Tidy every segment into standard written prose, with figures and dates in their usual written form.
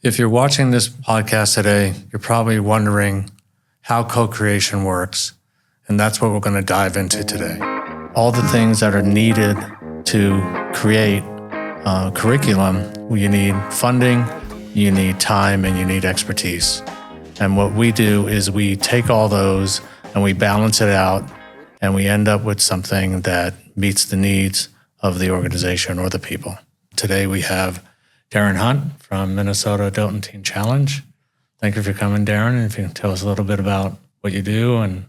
If you're watching this podcast today, you're probably wondering how co-creation works, and that's what we're going to dive into today. All the things that are needed to create a curriculum, you need funding, you need time, and you need expertise. And what we do is we take all those and we balance it out, and we end up with something that meets the needs of the organization or the people. Today we have Darren Hunt from Minnesota Adult Teen Challenge. Thank you for coming, Darren. And if you can tell us a little bit about what you do.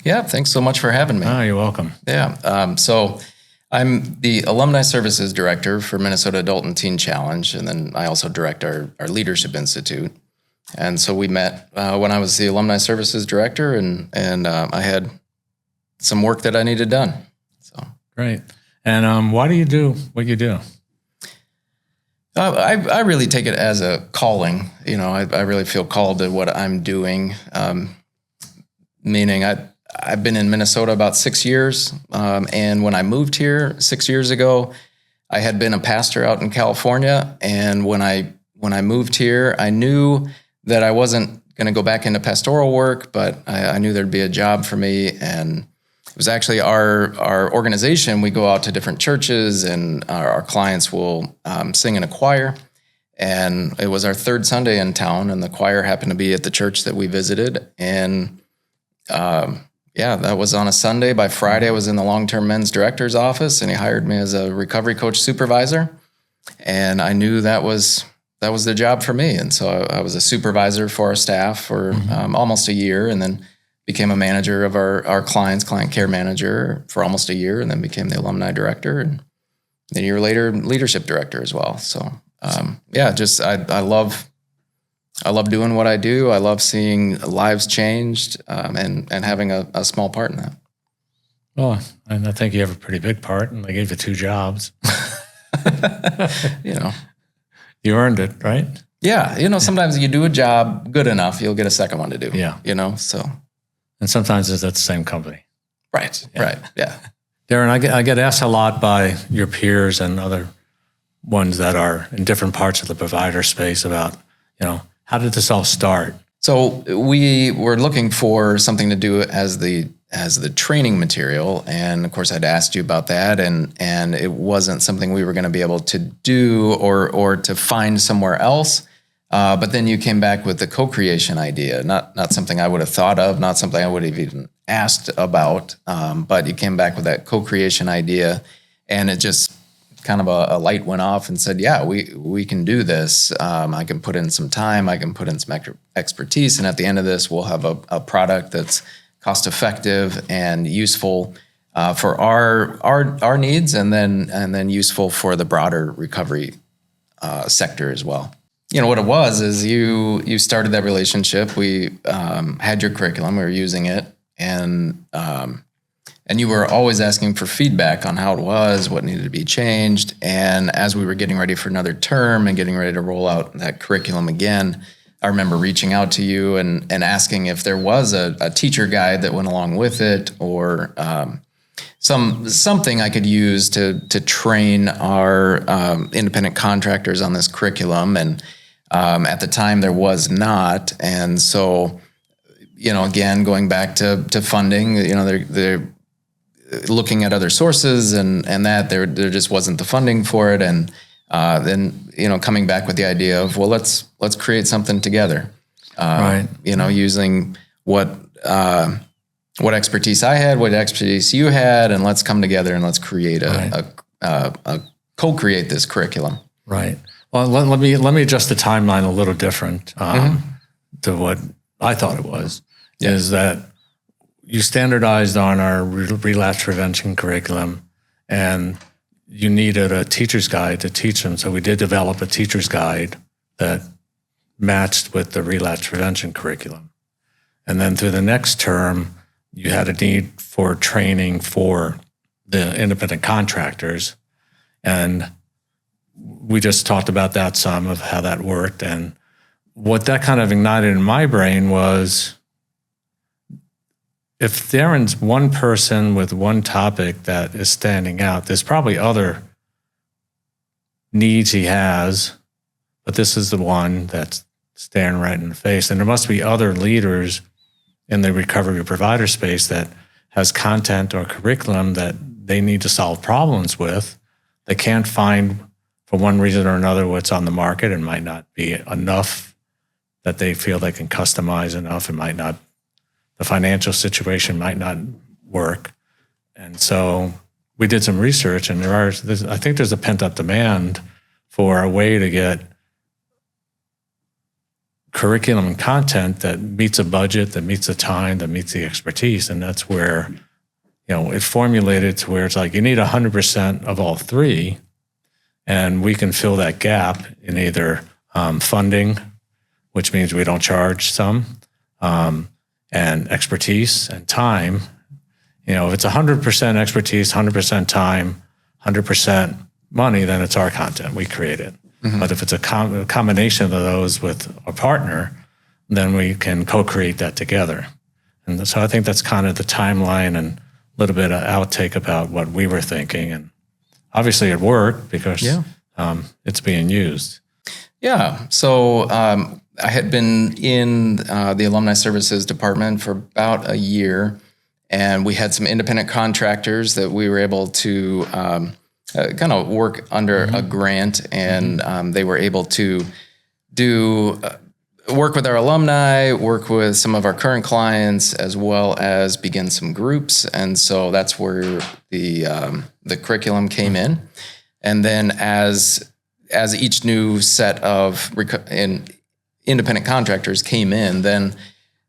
Yeah, thanks so much for having me. Oh, you're welcome. Yeah, so I'm the Alumni Services Director for Minnesota Adult and Teen Challenge, and then I also direct our Leadership Institute. And so we met when I was the Alumni Services Director, and I had some work that I needed done. So great. And why do you do what you do? I really take it as a calling. You know, I really feel called to what I'm doing. Meaning I've been in Minnesota about 6 years. And when I moved here 6 years ago, I had been a pastor out in California. And when I moved here, I knew that I wasn't going to go back into pastoral work, but I knew there'd be a job for me. And it was actually our organization. We go out to different churches, and our clients will sing in a choir. And it was our third Sunday in town, and the choir happened to be at the church that we visited. And that was on a Sunday. By Friday, I was in the long-term men's director's office, and he hired me as a recovery coach supervisor. And I knew that was the job for me. And so I was a supervisor for our staff for almost a year, and then became a manager of our client care manager for almost a year, and then became the alumni director, and a year later, leadership director as well. So, I love doing what I do. I love seeing lives changed, and having a small part in that. Well, and I think you have a pretty big part, and they gave you 2 jobs. You earned it, right? Yeah. Sometimes you do a job good enough, you'll get a second one to do. Yeah. So. And sometimes it's at the same company. Right. Yeah. Darren, I get asked a lot by your peers and other ones that are in different parts of the provider space about, how did this all start? So we were looking for something to do as the training material. And of course, I'd asked you about that, and it wasn't something we were going to be able to do or to find somewhere else. But then you came back with the co-creation idea, not something I would have thought of, not something I would have even asked about, but you came back with that co-creation idea, and it just kind of a light went off and said, yeah, we can do this. I can put in some time, I can put in some expertise, and at the end of this, we'll have a product that's cost-effective and useful for our needs, and then useful for the broader recovery sector as well. What it was is you started that relationship. We had your curriculum. We were using it, and you were always asking for feedback on how it was, what needed to be changed. And as we were getting ready for another term and getting ready to roll out that curriculum again, I remember reaching out to you and asking if there was a teacher guide that went along with it, or something I could use to train our independent contractors on this curriculum. And at the time there was not. And so, again, going back to funding, they're looking at other sources and that there just wasn't the funding for it. And then, coming back with the idea of, well, let's create something together. Right. Using what expertise I had, what expertise you had, and let's come together and let's create a co-create this curriculum. Right. Well, let me adjust the timeline a little different to what I thought it was. Yeah. Is that you standardized on our relapse prevention curriculum, and you needed a teacher's guide to teach them. So we did develop a teacher's guide that matched with the relapse prevention curriculum. And then through the next term, you had a need for training for the independent contractors. And we just talked about that some, of how that worked. And what that kind of ignited in my brain was, if Darren's one person with one topic that is standing out, there's probably other needs he has, but this is the one that's staring right in the face. And there must be other leaders in the recovery provider space that has content or curriculum that they need to solve problems with. They can't find, for one reason or another, what's on the market. It might not be enough that they feel they can customize enough. It might not, the financial situation might not work. And so we did some research, and I think there's a pent-up demand for a way to get curriculum and content that meets a budget, that meets the time, that meets the expertise. And that's where, it formulated to where it's like you need 100% of all three, and we can fill that gap in either funding, which means we don't charge some, and expertise and time. If it's 100% expertise, 100% time, 100% money, then it's our content. We create it. Mm-hmm. But if it's a combination of those with a partner, then we can co-create that together. And so I think that's kind of the timeline and a little bit of outtake about what we were thinking. And obviously it worked because it's being used. Yeah. So I had been in the Alumni Services Department for about a year, and we had some independent contractors that we were able to kind of work under a grant, and they were able to do work with our alumni, work with some of our current clients, as well as begin some groups. And so that's where the curriculum came in. And then as each new set of independent contractors came in, then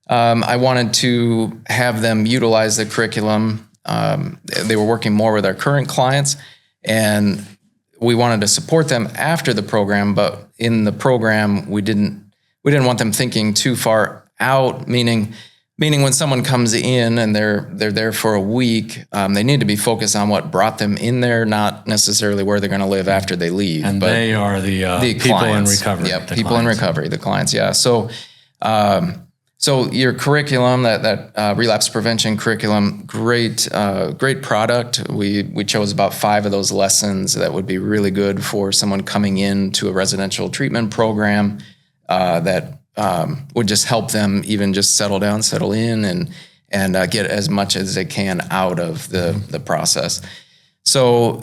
I wanted to have them utilize the curriculum. They were working more with our current clients, and we wanted to support them after the program. But in the program, we didn't want them thinking too far out. Meaning when someone comes in and they're there for a week, they need to be focused on what brought them in there, not necessarily where they're going to live after they leave. And but they are the people clients. In recovery. Yep, people clients. In recovery, the clients. Yeah. So your curriculum, that relapse prevention curriculum, great product. We chose about 5 of those lessons that would be really good for someone coming into a residential treatment program that would just help them even just settle down, settle in, and get as much as they can out of the process. So,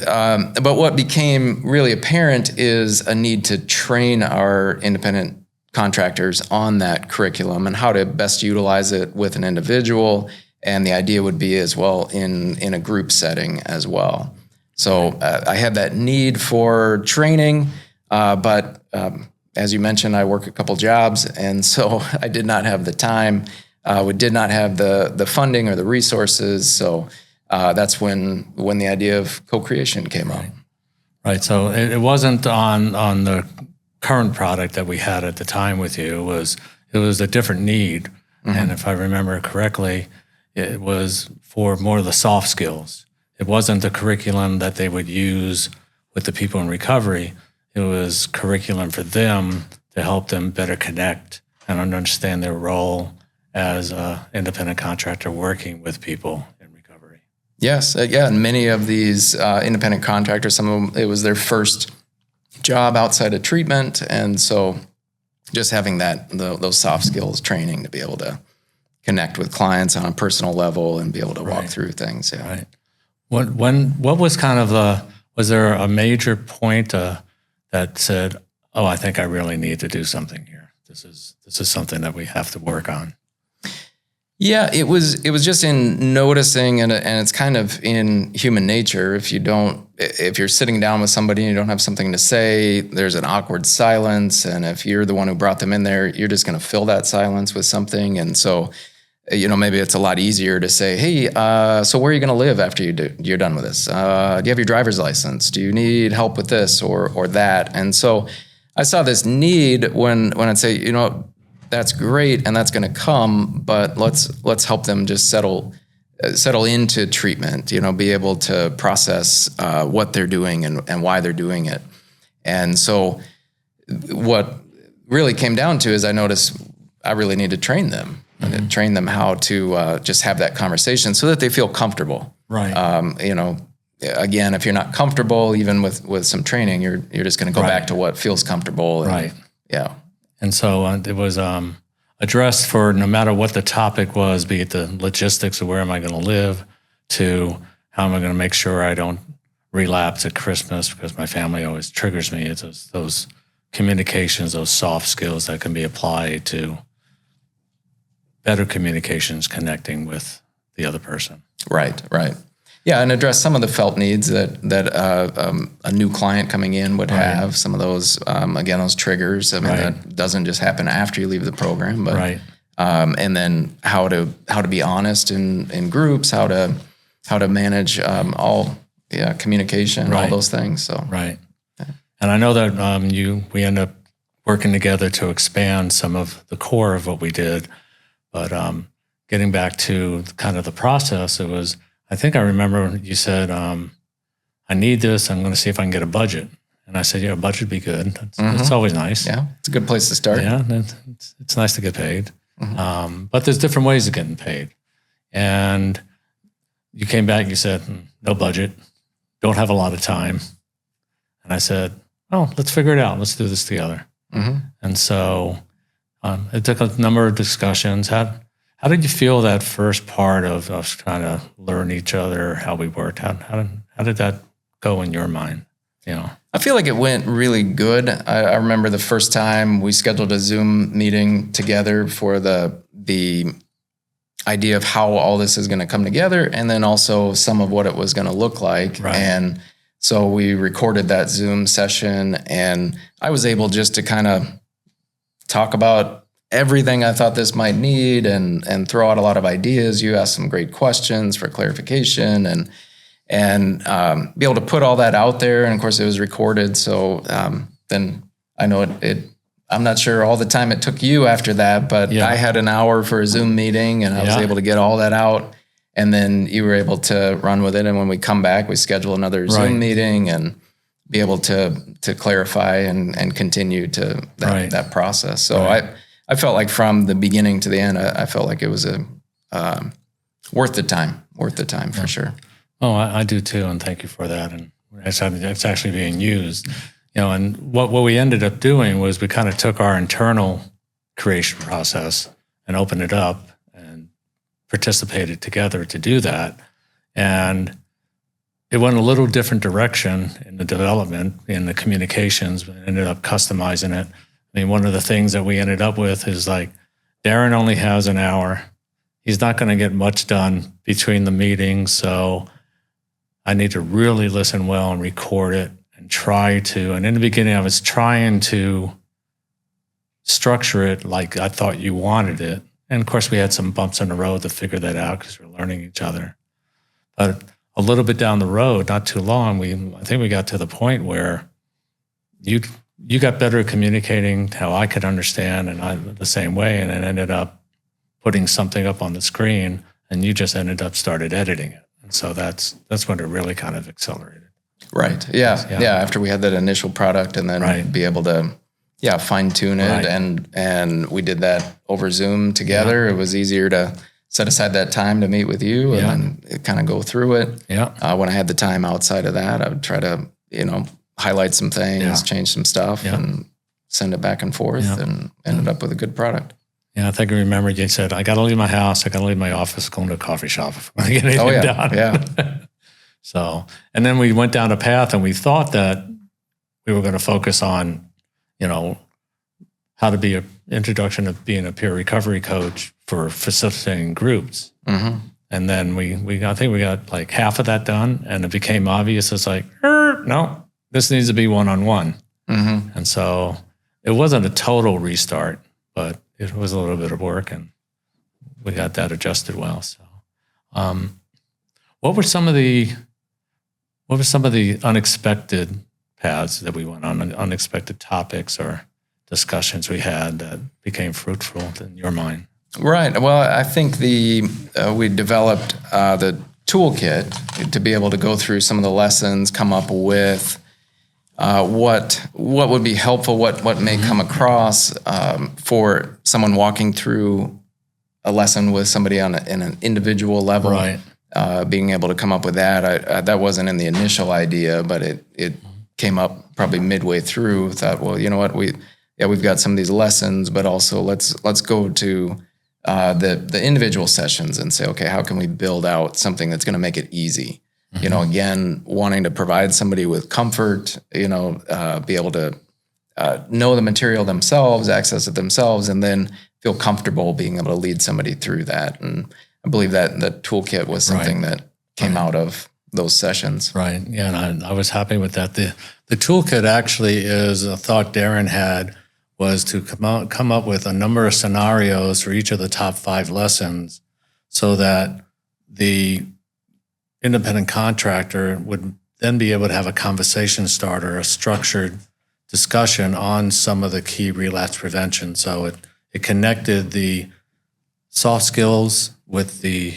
but what became really apparent is a need to train our independent contractors on that curriculum and how to best utilize it with an individual. And the idea would be as well in a group setting as well. So I had that need for training, but as you mentioned, I work a couple jobs, and so I did not have the time. We did not have the funding or the resources. So that's when the idea of co-creation came up. Right. So it wasn't on the current product that we had at the time with you. It was a different need. Mm-hmm. And if I remember correctly, it was for more of the soft skills. It wasn't the curriculum that they would use with the people in recovery. It was curriculum for them to help them better connect and understand their role as an independent contractor working with people in recovery. Yes. And many of these independent contractors, some of them, it was their first job outside of treatment, and so just having those soft skills training to be able to connect with clients on a personal level and be able to walk through things. Yeah. Right. What was kind of was there a major point that said, "Oh, I think I really need to do something here. This is something that we have to work on"? Yeah, it was just in noticing, and it's kind of in human nature. If you're sitting down with somebody and you don't have something to say, there's an awkward silence. And if you're the one who brought them in there, you're just going to fill that silence with something. And so, maybe it's a lot easier to say, hey, so where are you going to live after you're done with this? Do you have your driver's license? Do you need help with this or that? And so I saw this need when I'd say, that's great, and that's going to come, but let's help them just settle into treatment. Be able to process what they're doing and why they're doing it. And so, what really came down to is I noticed I really need to train them, and train them how to just have that conversation so that they feel comfortable. Right. Again, if you're not comfortable, even with some training, you're just going to go back to what feels comfortable. Right. Yeah. And so it was addressed for no matter what the topic was, be it the logistics of where am I going to live, to how am I going to make sure I don't relapse at Christmas, because my family always triggers me. It's those communications, those soft skills that can be applied to better communications, connecting with the other person. Right. Yeah, and address some of the felt needs that a new client coming in would have. Some of those, again, those triggers. I mean, that doesn't just happen after you leave the program, but and then how to be honest in groups, how to manage all communication, all those things. So and I know that we end up working together to expand some of the core of what we did, but getting back to kind of the process, it was. I think I remember you said, I need this. I'm going to see if I can get a budget. And I said, a budget would be good. It's always nice. Yeah, it's a good place to start. Yeah, it's nice to get paid. But there's different ways of getting paid. And you came back and you said, no budget, don't have a lot of time. And I said, let's figure it out. Let's do this together. And so it took a number of discussions. How did you feel that first part of us trying to learn each other, how we worked? How did that go in your mind? I feel like it went really good. I remember the first time we scheduled a Zoom meeting together for the idea of how all this is going to come together, and then also some of what it was going to look like. And so we recorded that Zoom session, and I was able just to kind of talk about everything I thought this might need and throw out a lot of ideas. You asked some great questions for clarification and be able to put all that out there. And of course it was recorded. So then I know I'm not sure all the time it took you after that, but I had an hour for a Zoom meeting and I was able to get all that out. And then you were able to run with it. And when we come back, we schedule another Zoom meeting and be able to clarify and continue to that process. So I felt like from the beginning to the end, I felt like it was worth the time for sure. Oh, I do too, and thank you for that. And it's actually being used, And what we ended up doing was we kind of took our internal creation process and opened it up and participated together to do that. And it went a little different direction in the development, in the communications. We ended up customizing it. I mean, one of the things that we ended up with is like, Darren only has an hour. He's not going to get much done between the meetings. So I need to really listen well and record it and try to. And in the beginning, I was trying to structure it like I thought you wanted it. And of course, we had some bumps in the road to figure that out because we're learning each other. But a little bit down the road, not too long, I think we got to the point where you got better at communicating how I could understand, and I the same way, and it ended up putting something up on the screen, and you just started editing it. And so that's when it really kind of accelerated. Right. Yeah. After we had that initial product and then be able to fine tune it. And we did that over Zoom together. It was easier to set aside that time to meet with you and then kind of go through it. When I had the time outside of that, I would try to, highlight some things, change some stuff and send it back and forth and ended up with a good product. Yeah, I think I remember you said, I got to leave my house, I got to leave my office, going to a coffee shop if I'm going to get anything done. Yeah. So, and then we went down a path and we thought that we were going to focus on, how to be an introduction of being a peer recovery coach for facilitating groups. And then I think we got like half of that done, and it became obvious. It's like, no, this needs to be one-on-one. And so it wasn't a total restart, but it was a little bit of work, and we got that adjusted well. So, what were some of the unexpected paths that we went on, unexpected topics or discussions we had that became fruitful in your mind? Right. Well, I think we developed the toolkit to be able to go through some of the lessons, come up with what would be helpful, what may come across for someone walking through a lesson with somebody in an individual level. Right. Being able to come up with that, that wasn't in the initial idea, but it came up probably midway through. Thought, well, you know what, yeah, we've got some of these lessons, but also let's go to the individual sessions and say, okay, how can we build out something that's going to make it easy? You know, again, wanting to provide somebody with comfort, be able to know the material themselves, access it themselves, and then feel comfortable being able to lead somebody through that. And I believe that the toolkit was something that came out of those sessions. Right. Yeah, and I was happy with that. The toolkit actually is a thought Darren had, was to come up with a number of scenarios for each of the top 5 lessons so that the independent contractor would then be able to have a conversation starter, a structured discussion on some of the key relapse prevention. So it connected the soft skills with the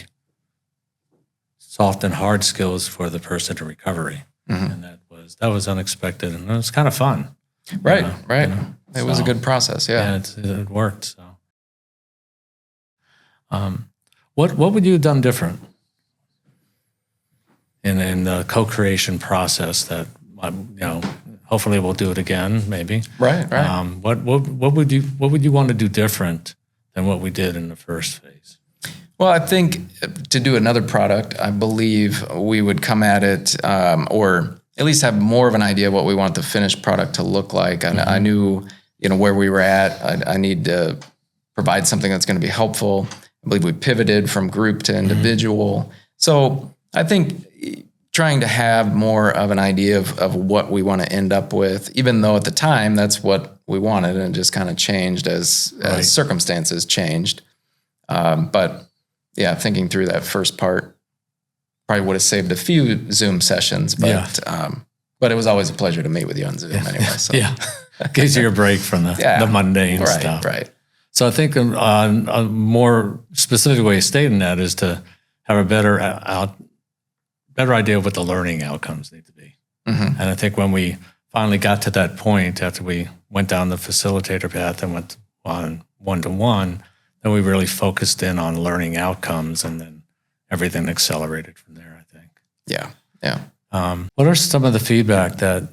soft and hard skills for the person to recovery. And that was unexpected, and it was kind of fun. Right. It was a good process. Yeah. It worked. So, what would you have done different in the co-creation process that, hopefully we'll do it again, maybe. Right. What would you want to do different than what we did in the first phase? Well, I think to do another product, I believe we would come at it, or at least have more of an idea of what we want the finished product to look like. I knew, where we were at. I need to provide something that's going to be helpful. I believe we pivoted from group to individual. So I think trying to have more of an idea of what we want to end up with, even though at the time that's what we wanted, and it just kind of changed as circumstances changed. But yeah, thinking through that first part probably would have saved a few Zoom sessions, but it was always a pleasure to meet with you on Zoom anyway. So. Gives you a break from the mundane stuff. Right. So I think a more specific way of stating that is to have a better idea of what the learning outcomes need to be. And I think when we finally got to that point, after we went down the facilitator path and went on one-to-one, then we really focused in on learning outcomes, and then everything accelerated from there, I think. Yeah. What are some of the feedback that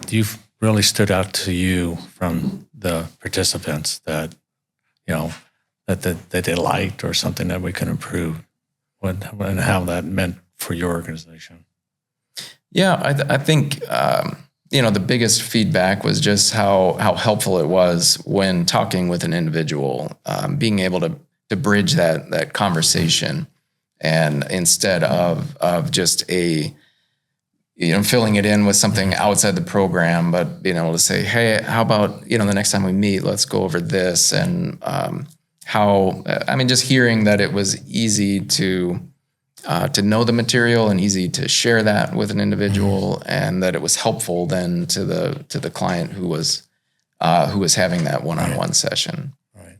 you've really stood out to you from the participants that they liked, or something that we can improve, and how that meant for your organization? Yeah, I think the biggest feedback was just how helpful it was when talking with an individual, being able to bridge that conversation, and instead of just filling it in with something outside the program, but being able to say, hey, how about, the next time we meet, let's go over this. And just hearing that it was easy to know the material and easy to share that with an individual, and that it was helpful then to the client who was having that one-on-one session. Right.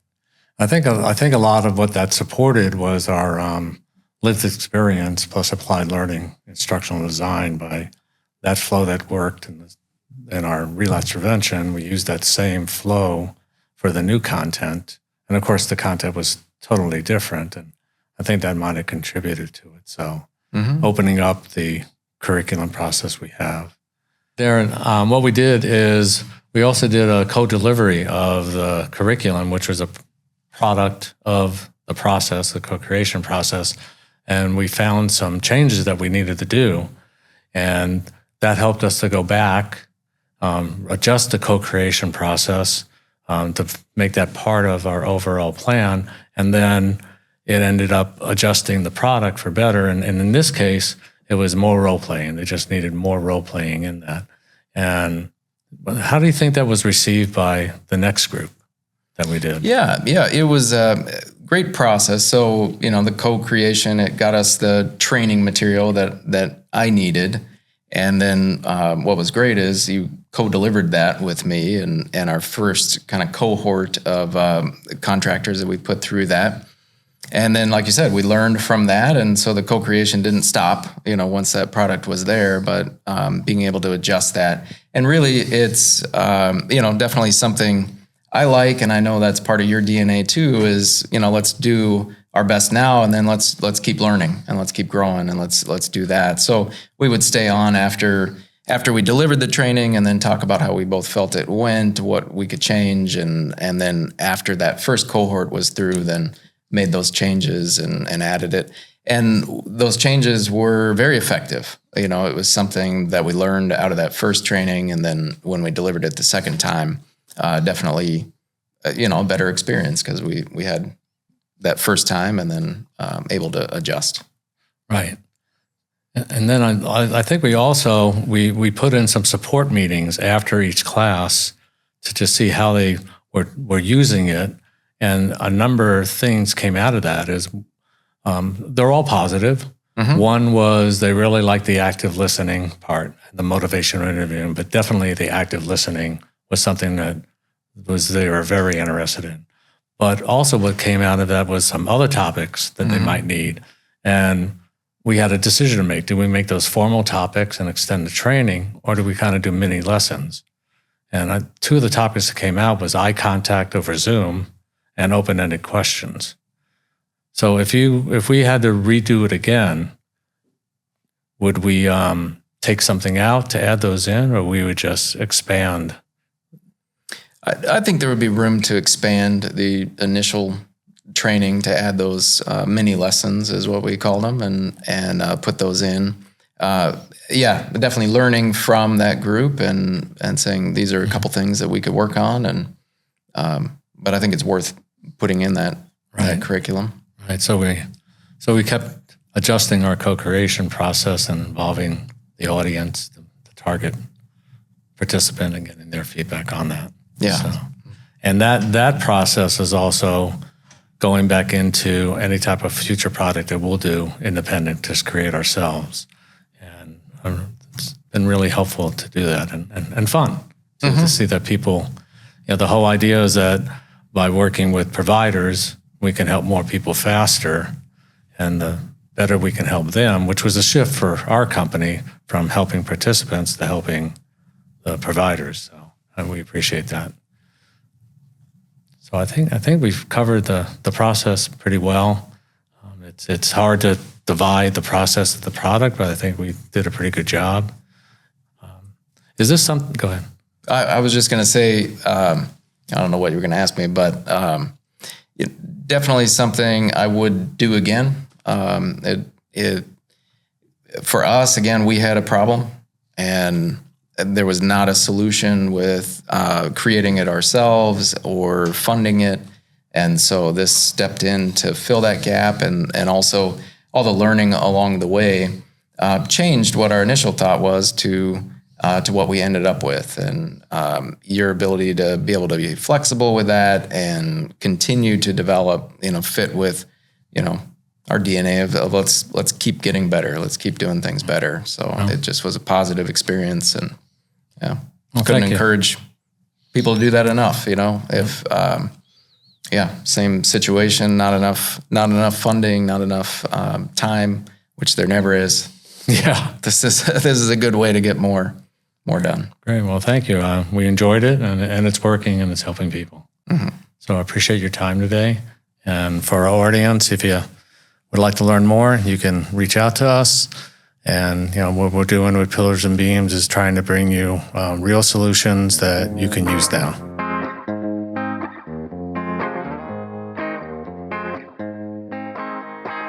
I think a lot of what that supported was our lived experience plus applied learning, instructional design. By that flow that worked in our relapse prevention, we used that same flow for the new content. And of course, the content was totally different. And I think that might have contributed to it. So opening up the curriculum process we have. Darren, what we did is we also did a co-delivery of the curriculum, which was a product of the process, the co-creation process. And we found some changes that we needed to do. And that helped us to go back, adjust the co-creation process to make that part of our overall plan. And then it ended up adjusting the product for better. And in this case, it was more role-playing. They just needed more role-playing in that. And how do you think that was received by the next group that we did? Yeah, it was great process. So, the co-creation, it got us the training material that I needed. And then what was great is you co-delivered that with me and our first kind of cohort of contractors that we put through that. And then, like you said, we learned from that. And so the co-creation didn't stop, once that product was there, but being able to adjust that. And really it's, definitely something I like, and I know that's part of your DNA too, is, let's do our best now, and then let's keep learning, and let's keep growing, and let's do that. So we would stay on after after we delivered the training, and then talk about how we both felt it went, what we could change, and then after that first cohort was through, then made those changes and added it. And those changes were very effective. You know, it was something that we learned out of that first training, and then when we delivered it the second time, definitely, a better experience because we had that first time and then able to adjust. Right. And then I think we also, we put in some support meetings after each class to just see how they were using it. And a number of things came out of that is they're all positive. Mm-hmm. One was they really liked the active listening part, the motivational interviewing, but definitely the active listening was something that they were very interested in. But also what came out of that was some other topics that they might need. And we had a decision to make. Do we make those formal topics and extend the training, or do we kind of do mini lessons? And two of the topics that came out was eye contact over Zoom and open-ended questions. So if we had to redo it again, would we take something out to add those in, or we would just expand? I think there would be room to expand the initial training to add those mini lessons, is what we call them, and put those in. Definitely learning from that group and saying these are a couple things that we could work on, and but I think it's worth putting in that curriculum. Right. So we kept adjusting our co-creation process and involving the audience, the target participant, and getting their feedback on that. Yeah. So, and that process is also going back into any type of future product that we'll do independent, just create ourselves. And it's been really helpful to do that and fun to see that people, the whole idea is that by working with providers, we can help more people faster, and the better we can help them, which was a shift for our company from helping participants to helping the providers. So we appreciate that. So I think we've covered the process pretty well. It's hard to divide the process of the product, but I think we did a pretty good job. Is this something? Go ahead. I was just going to say, I don't know what you were going to ask me, but definitely something I would do again. For us, again, we had a problem, and there was not a solution with creating it ourselves or funding it. And so this stepped in to fill that gap, and also all the learning along the way changed what our initial thought was to what we ended up with. And your ability to be able to be flexible with that and continue to develop, fit with, our DNA of let's keep getting better. Let's keep doing things better. So it just was a positive experience, and couldn't encourage people to do that enough. If same situation, not enough funding, not enough time, which there never is. Yeah, this is a good way to get more done. Great. Well, thank you. We enjoyed it, and it's working, and it's helping people. Mm-hmm. So I appreciate your time today. And for our audience, if you would like to learn more, you can reach out to us. And what we're doing with Pillars and Beams is trying to bring you real solutions that you can use now.